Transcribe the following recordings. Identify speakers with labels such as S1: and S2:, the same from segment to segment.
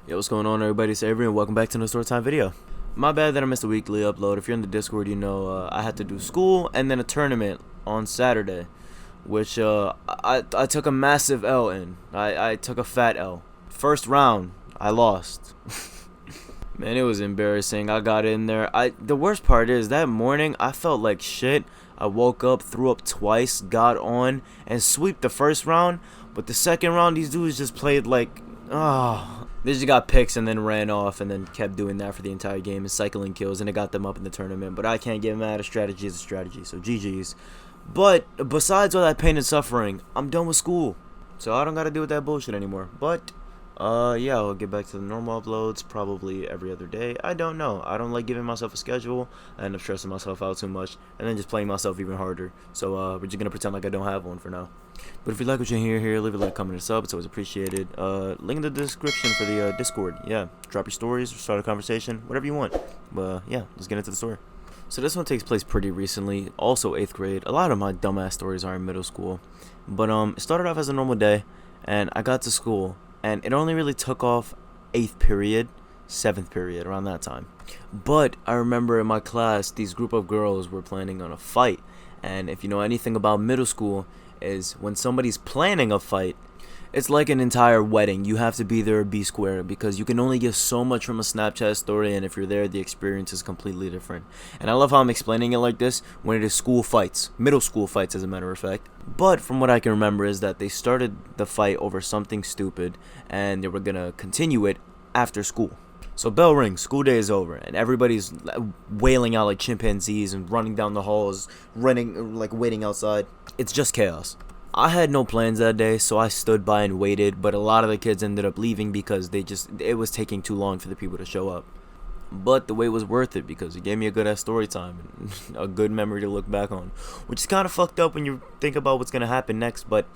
S1: Yo, what's going on, everybody? It's Avery, and welcome back to the Storytime video. My bad that I missed a weekly upload. If you're in the Discord, you know I had to do school and then a tournament on Saturday, which I took a massive L in. I took a fat L. First round, I lost. Man, it was embarrassing. I got in there. The worst part is that morning I felt like shit. I woke up, threw up twice, got on, and sweeped the first round. But the second round, these dudes just played like, they just got picks and then ran off and then kept doing that for the entire game and cycling kills, and it got them up in the tournament. But I can't get mad. A strategy is a strategy, so GG's. But besides all that pain and suffering, I'm done with school, so I don't gotta deal with that bullshit anymore. But yeah, I'll get back to the normal uploads probably every other day. I don't know. I don't like giving myself a schedule. I end up stressing myself out too much and then just playing myself even harder. So we're just gonna pretend like I don't have one for now. But if you like what you hear here, leave a like, comment, and sub. It's always appreciated. Link in the description for the Discord. Yeah, drop your stories, start a conversation, whatever you want. But yeah, let's get into the story. So this one takes place pretty recently, also 8th grade. A lot of my dumbass stories are in middle school. But it started off as a normal day, and I got to school, and it only really took off 8th period, 7th period, around that time. But I remember in my class, these group of girls were planning on a fight. And if you know anything about middle school, is when somebody's planning a fight, it's like an entire wedding. You have to be there or be square, because you can only get so much from a Snapchat story, and if you're there, the experience is completely different. And I love how I'm explaining it like this when it is school fights, middle school fights as a matter of fact. But from what I can remember is that they started the fight over something stupid, and they were gonna continue it after school. So bell rings, school day is over, and everybody's wailing out like chimpanzees and running down the halls, running like waiting outside. It's just chaos. I had no plans that day, so I stood by and waited, but a lot of the kids ended up leaving because it was taking too long for the people to show up. But the wait was worth it because it gave me a good ass story time and a good memory to look back on, which is kind of fucked up when you think about what's gonna happen next, but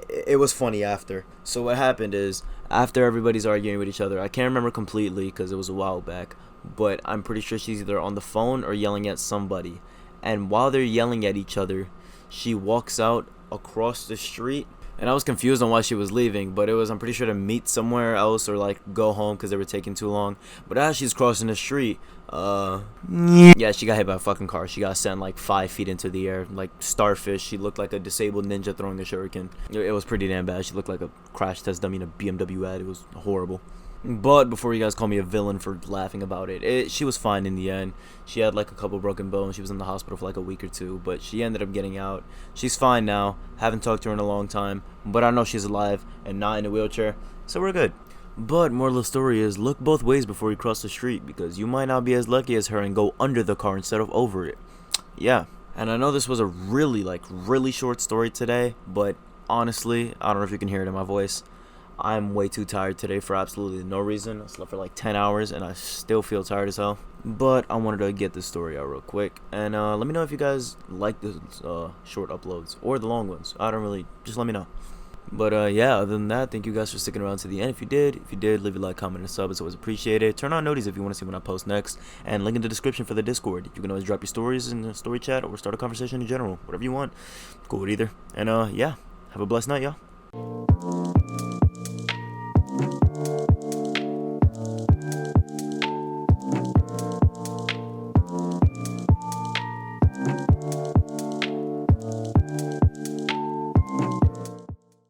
S1: it was funny after. So what happened is, after everybody's arguing with each other, I can't remember completely because it was a while back, but I'm pretty sure she's either on the phone or yelling at somebody. And while they're yelling at each other, she walks out across the street, and I was confused on why she was leaving, but it was, I'm pretty sure, to meet somewhere else or like go home because they were taking too long. But as she's crossing the street, yeah, she got hit by a fucking car. She got sent like 5 feet into the air like starfish. She looked like a disabled ninja throwing a shuriken. It was pretty damn bad. She looked like a crash test dummy in a BMW ad. It was horrible. But before you guys call me a villain for laughing about it, she was fine in the end. She had like a couple broken bones. She was in the hospital for like a week or two, but she ended up getting out. She's fine now. Haven't talked to her in a long time, but I know she's alive and not in a wheelchair, so we're good. But moral of the story is, look both ways before you cross the street, because you might not be as lucky as her and go under the car instead of over it. Yeah, and I know this was a really short story today, but honestly, I don't know if you can hear it in my voice. I'm way too tired today for absolutely no reason. I slept for like 10 hours and I still feel tired as hell. But I wanted to get this story out real quick. And let me know if you guys like the short uploads or the long ones. I don't really, just let me know. But yeah, other than that, thank you guys for sticking around to the end. If you did, leave a like, comment, and sub. It's always appreciated. Turn on noties if you want to see when I post next. And link in the description for the Discord. You can always drop your stories in the story chat or start a conversation in general. Whatever you want. Cool with either. And yeah, have a blessed night, y'all.